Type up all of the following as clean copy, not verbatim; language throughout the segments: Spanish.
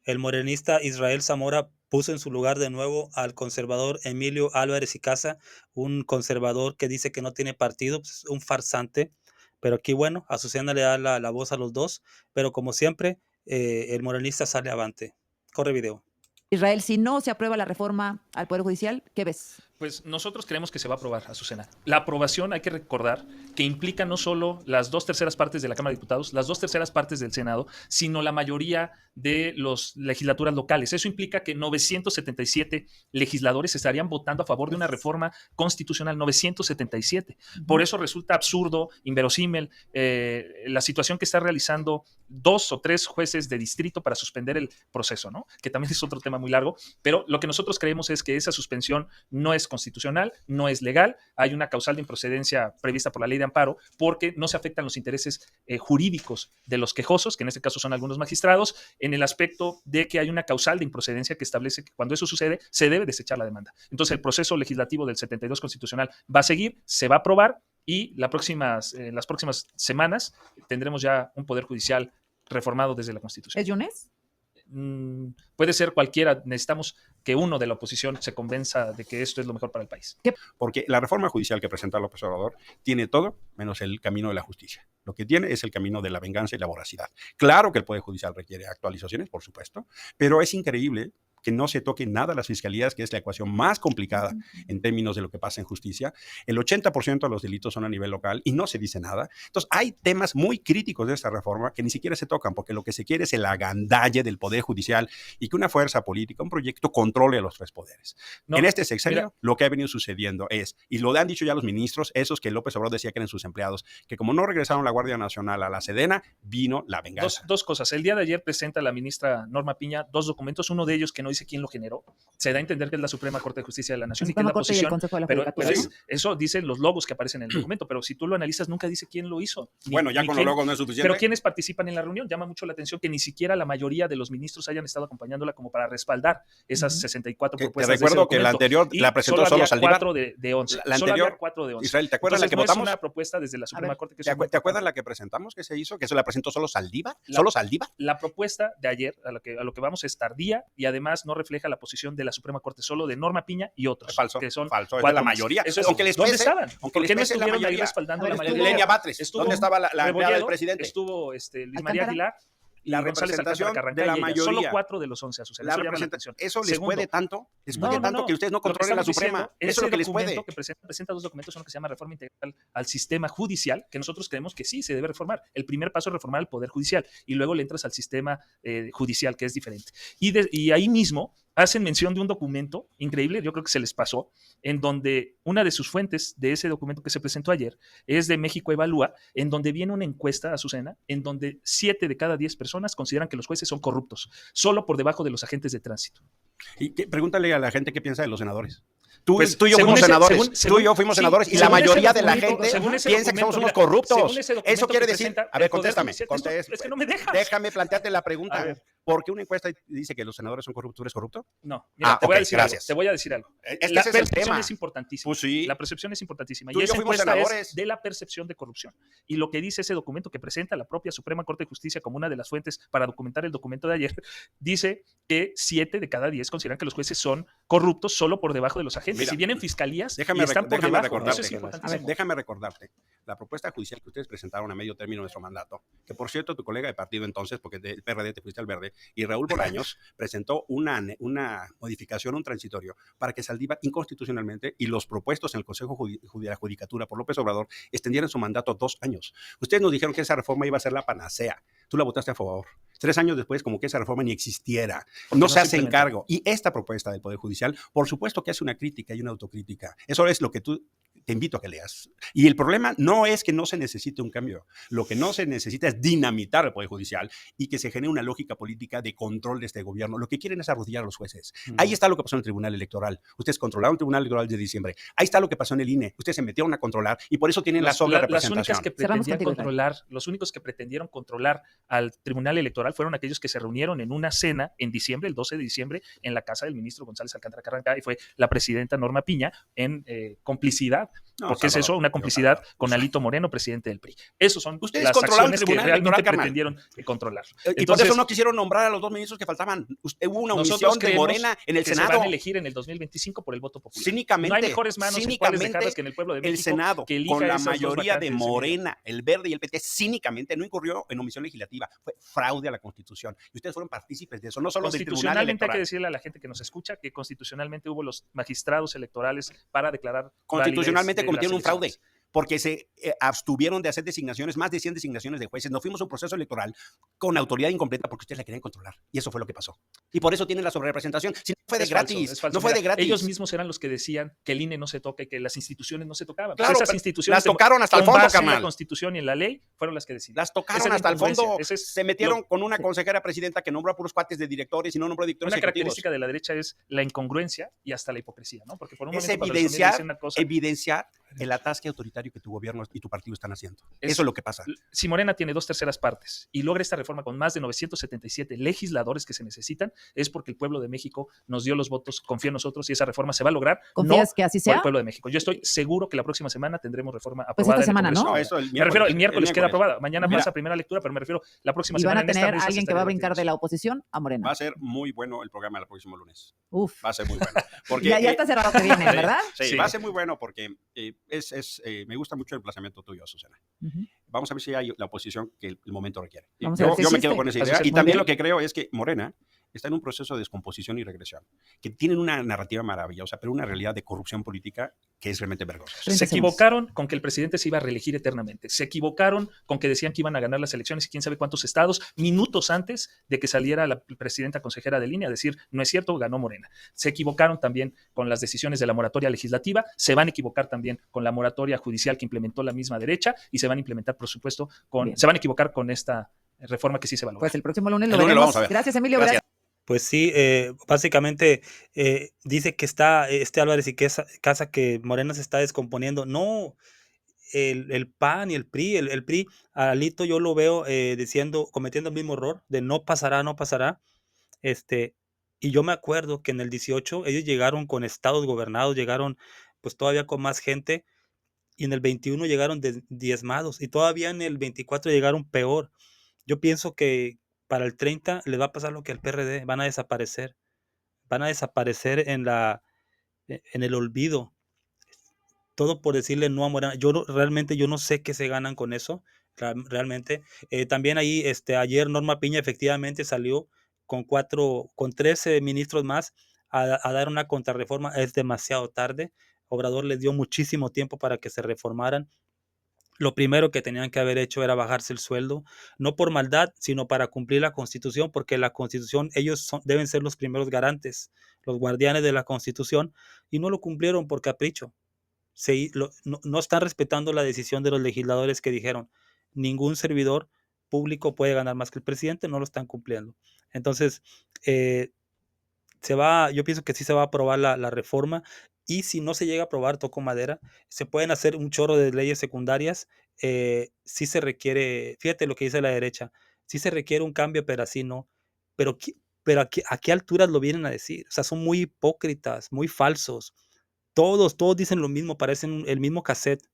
El morenista Israel Zamora puso en su lugar de nuevo al conservador Emilio Álvarez y Casa, un conservador que dice que no tiene partido, pues, un farsante. Pero aquí, bueno, Azucena le da la voz a los dos, pero como siempre, el morenista sale avante. Corre video. Israel, si no se aprueba la reforma al Poder Judicial, ¿qué ves? Pues nosotros creemos que se va a aprobar, Azucena. La aprobación, hay que recordar, que implica no solo las 2/3 partes de la Cámara de Diputados, las 2/3 partes del Senado, sino la mayoría de las legislaturas locales. Eso implica que 977 legisladores estarían votando a favor de una reforma constitucional, 977. Por eso resulta absurdo, inverosímil, la situación que está realizando 2 o 3 jueces de distrito para suspender el proceso, ¿no? Que también es otro tema muy largo, pero lo que nosotros creemos es que esa suspensión no es constitucional, no es legal, hay una causal de improcedencia prevista por la ley de amparo porque no se afectan los intereses jurídicos de los quejosos, que en este caso son algunos magistrados, en el aspecto de que hay una causal de improcedencia que establece que cuando eso sucede se debe desechar la demanda. Entonces el proceso legislativo del 72 constitucional va a seguir, se va a aprobar y las próximas semanas tendremos ya un poder judicial reformado desde la Constitución. ¿Es Yunes? Puede ser cualquiera, necesitamos que uno de la oposición se convenza de que esto es lo mejor para el país. Porque la reforma judicial que presenta López Obrador tiene todo menos el camino de la justicia. Lo que tiene es el camino de la venganza y la voracidad. Claro que el Poder Judicial requiere actualizaciones, por supuesto, pero es increíble que no se toque nada a las fiscalías, que es la ecuación más complicada en términos de lo que pasa en justicia. El 80% de los delitos son a nivel local y no se dice nada. Entonces, hay temas muy críticos de esta reforma que ni siquiera se tocan, porque lo que se quiere es el agandalle del Poder Judicial y que una fuerza política, un proyecto, controle a los 3 poderes. No, en este sexenio, lo que ha venido sucediendo es, y lo han dicho ya los ministros, esos que López Obrador decía que eran sus empleados, que como no regresaron la Guardia Nacional a la Sedena, vino la venganza. Dos cosas. El día de ayer presenta la ministra Norma Piña 2 documentos, uno de ellos que no dice quién lo generó. Se da a entender que es la Suprema Corte de Justicia de la Nación y que es la posición, pero eso dicen los logos que aparecen en el documento, pero si tú lo analizas nunca dice quién lo hizo. Bueno, ya con los logos no es suficiente. Pero ¿quiénes participan en la reunión? Llama mucho la atención que ni siquiera la mayoría de los ministros hayan estado acompañándola como para respaldar esas 64 propuestas. Te recuerdo que la anterior la presentó solo Saldívar. 4 de 11. La anterior, 4 de 11. Israel, ¿te acuerdas Entonces, la que votamos? No es una propuesta desde la Suprema Corte. Que ¿Te acuerdas la que presentamos que se hizo? Que se la presentó solo Saldívar. ¿Solo Saldívar? La propuesta de ayer, a lo que vamos, es tardía y además no refleja la posición de la Suprema Corte, solo de Norma Piña y otros. Es falso, que son falso, es la mayoría. Eso es, aunque les ¿dónde pese, estaban? Aunque ¿Por qué no les pese estuvieron ahí respaldando la mayoría? Lenia Batres, ¿dónde estaba la empleada del presidente? Estuvo Luis María Aguilar. La representación de la mayoría. Solo 4 de los 11, Azucena. Eso les puede tanto, que ustedes no controlen la Suprema. Eso es lo que les puede. Que presenta 2 documentos, uno que se llama Reforma Integral al Sistema Judicial, que nosotros creemos que sí se debe reformar. El primer paso es reformar el Poder Judicial y luego le entras al sistema judicial, que es diferente. Y ahí mismo hacen mención de un documento increíble, yo creo que se les pasó, en donde una de sus fuentes de ese documento que se presentó ayer es de México Evalúa, en donde viene una encuesta, Azucena, en donde 7 de cada 10 personas consideran que los jueces son corruptos, solo por debajo de los agentes de tránsito. Y pregúntale a la gente qué piensa de los senadores. Tú y yo fuimos senadores. Tú y yo fuimos senadores y la mayoría de la gente piensa que somos unos corruptos. Eso quiere decir, a ver, contéstame. Es que no me dejas. Déjame plantearte la pregunta. ¿Por qué una encuesta dice que los senadores son corruptos? ¿Tú eres corrupto? No, mira, te voy a decir algo. La percepción es importantísima. Pues sí. La percepción es importantísima. Y esa encuesta es de la percepción de corrupción. Y lo que dice ese documento que presenta la propia Suprema Corte de Justicia como una de las fuentes para documentar el documento de ayer, dice que 7 de cada 10 consideran que los jueces son corruptos solo por debajo de los agentes. Mira, si vienen fiscalías y están por debajo. Déjame recordarte. La propuesta judicial que ustedes presentaron a medio término de nuestro mandato, que por cierto tu colega de partido entonces, porque del PRD te fuiste al Verde, y Raúl Bolaños presentó una modificación, un transitorio, para que Saldívar inconstitucionalmente y los propuestos en el Consejo de la Judicatura por López Obrador extendieran su mandato 2 años. Ustedes nos dijeron que esa reforma iba a ser la panacea. Tú la votaste a favor. 3 años después, como que esa reforma ni existiera. No se hacen cargo. Y esta propuesta del Poder Judicial, por supuesto que hace una crítica y una autocrítica. Eso es lo que te invito a que leas. Y el problema no es que no se necesite un cambio. Lo que no se necesita es dinamitar el Poder Judicial y que se genere una lógica política de control de este gobierno. Lo que quieren es arrodillar a los jueces. Ahí está lo que pasó en el Tribunal Electoral. Ustedes controlaron el Tribunal Electoral de diciembre. Ahí está lo que pasó en el INE. Ustedes se metieron a controlar y por eso tienen la sobrerepresentación. Los únicos que pretendieron controlar al Tribunal Electoral fueron aquellos que se reunieron en una cena en diciembre, el 12 de diciembre, en la casa del ministro González Alcántara Carranca, y fue la presidenta Norma Piña en complicidad No, Porque es Salvador, eso, una digo, complicidad Salvador. con Alito Moreno, presidente del PRI. Esas son Ustedes las controlaron el acciones que Tribunal realmente Electoral, carnal. pretendieron controlar. Y por Entonces, eso no quisieron nombrar a los 2 ministros que faltaban. Hubo una nosotros omisión de creemos Morena en el que se Senado. van a elegir en el 2025 por el voto popular. Cínicamente, No hay mejores manos en cuales dejarlas cínicamente, que en el pueblo de el México Senado, que elija con la esas dos mayoría de vacantes, Emilio. Morena, el Verde y el PT, cínicamente no incurrió en omisión legislativa. Fue fraude a la Constitución. Y ustedes fueron partícipes de eso, no solo del Tribunal Constitucionalmente hay que Electoral. decirle a la gente que nos escucha que constitucionalmente hubo los magistrados electorales para declarar Constitucionalmente validez de cometieron las un fraude elecciones. porque se abstuvieron de hacer designaciones, más de 100 designaciones de jueces. Nos fuimos a un proceso electoral con autoridad incompleta porque ustedes la querían controlar. Y eso fue lo que pasó. Y por eso tienen la sobrerepresentación. Si no fue de Es falso, gratis, es falso. no fue Mira, de gratis. ellos mismos eran los que decían que el INE no se toca y que las instituciones no se tocaban. Claro, Esas pero instituciones las tocaron hasta el fondo, base en la carnal. Constitución y en la ley fueron las que decidieron. Las Esa tocaron es la hasta el incongruencia. fondo. Ese es Se metieron lo- con una consejera presidenta que nombró a puros cuates de directores y no nombró directores Una ejecutivos. característica de la derecha es la incongruencia y hasta la hipocresía, ¿no? Porque por un Es momento cuando Xiomara dice una cosa, evidenciar el atasque autoritario que tu gobierno y tu partido están haciendo. Es- Eso es lo que pasa. si Morena tiene 2/3 partes y logra esta reforma con más de 977 legisladores que se necesitan, es porque el pueblo de México nos dio los votos, confía en nosotros y esa reforma se va a lograr. ¿Confías no que así por sea? el pueblo de México. Yo estoy seguro que la próxima semana tendremos reforma Pues aprobada. esta en el semana, Congreso. ¿no? No, eso Me refiero, el miércoles queda miércoles. aprobada. Mañana Mira. pasa a primera lectura, pero me refiero la próxima Y van semana a en esta tener mesa se alguien que va a estaría brincar de debatiendo la oposición a Morena. Va a ser muy bueno el programa el próximo lunes. Uf. Va a ser muy bueno. Porque, Ya está cerrado que viene, ¿verdad? Sí, Sí. va a ser muy bueno porque me gusta mucho el emplazamiento tuyo, Susana. Ujú. Vamos a ver si hay la oposición que el momento requiere. Vamos a ver si Yo me existe. quedo con esa Así idea. es, Y muy también bien. lo que creo es que Morena está en un proceso de descomposición y regresión, que tienen una narrativa maravillosa, pero una realidad de corrupción política que es realmente vergonzosa. 30 Se segundos. equivocaron con que el presidente se iba a reelegir eternamente. Se equivocaron con que decían que iban a ganar las elecciones y quién sabe cuántos estados minutos antes de que saliera la presidenta consejera de línea a decir, no es cierto, ganó Morena. Se equivocaron también con las decisiones de la moratoria legislativa, se van a equivocar también con la moratoria judicial que implementó la misma derecha y se van a implementar, por supuesto, Bien. se van a equivocar con esta reforma que sí se va a lograr. Pues el próximo lunes El lo lunes lo veremos. vamos a ver. Gracias, Emilio. Gracias. Pues sí, básicamente dice que está Álvarez y Casa que Morena se está descomponiendo. No, el PAN y el PRI, el PRI, Alito yo lo veo diciendo, cometiendo el mismo error de no pasará, no pasará. Y yo me acuerdo que en el 18 ellos llegaron con estados gobernados, llegaron pues todavía con más gente y en el 21 llegaron diezmados y todavía en el 24 llegaron peor. Yo pienso que para el 30 les va a pasar lo que al PRD, van a desaparecer en el olvido. Todo por decirle no a Morena. Realmente yo no sé qué se ganan con eso, realmente. También ahí, ayer Norma Piña efectivamente salió con 13 ministros más a dar una contrarreforma. Es demasiado tarde. Obrador les dio muchísimo tiempo para que se reformaran. Lo primero que tenían que haber hecho era bajarse el sueldo, no por maldad, sino para cumplir la Constitución, porque la Constitución, deben ser los primeros garantes, los guardianes de la Constitución, y no lo cumplieron por capricho. No están respetando la decisión de los legisladores que dijeron, ningún servidor público puede ganar más que el presidente, no lo están cumpliendo. Entonces, yo pienso que sí se va a aprobar la reforma y si no se llega a aprobar, toco madera, se pueden hacer un chorro de leyes secundarias, sí se requiere, fíjate lo que dice la derecha, sí se requiere un cambio, pero así no. Pero, pero ¿a qué alturas lo vienen a decir? O sea, son muy hipócritas, muy falsos. Todos dicen lo mismo, parecen el mismo cassette.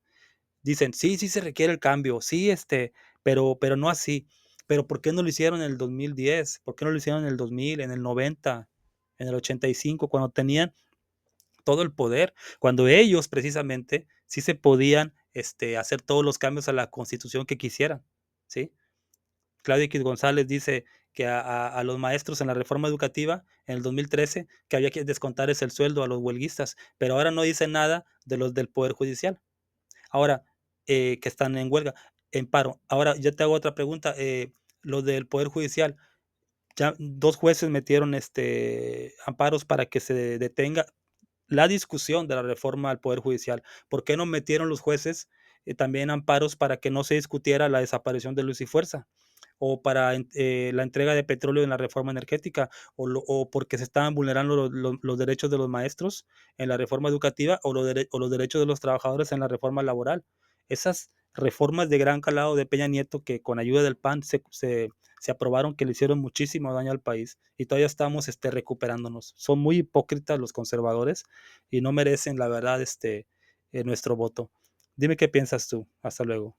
Dicen, sí se requiere el cambio, sí, pero no así. Pero ¿por qué no lo hicieron en el 2010? ¿Por qué no lo hicieron en el 2000, en el 90, en el 85, cuando tenían todo el poder? Cuando ellos precisamente sí se podían hacer todos los cambios a la Constitución que quisieran, ¿sí? Claudio X González dice que a los maestros en la reforma educativa en el 2013 que había que descontarles el sueldo a los huelguistas, pero ahora no dice nada de los del Poder Judicial. Ahora, que están en huelga, en paro. Ahora, yo te hago otra pregunta. Los del Poder Judicial, ya 2 jueces metieron amparos para que se detenga la discusión de la reforma al Poder Judicial. ¿Por qué no metieron los jueces también amparos para que no se discutiera la desaparición de Luz y Fuerza? O para la entrega de petróleo en la reforma energética, o porque se estaban vulnerando los derechos de los maestros en la reforma educativa, o los derechos de los trabajadores en la reforma laboral. Esas reformas de gran calado de Peña Nieto que con ayuda del PAN se aprobaron, que le hicieron muchísimo daño al país y todavía estamos recuperándonos. Son muy hipócritas los conservadores y no merecen, la verdad, nuestro voto. Dime qué piensas tú. Hasta luego.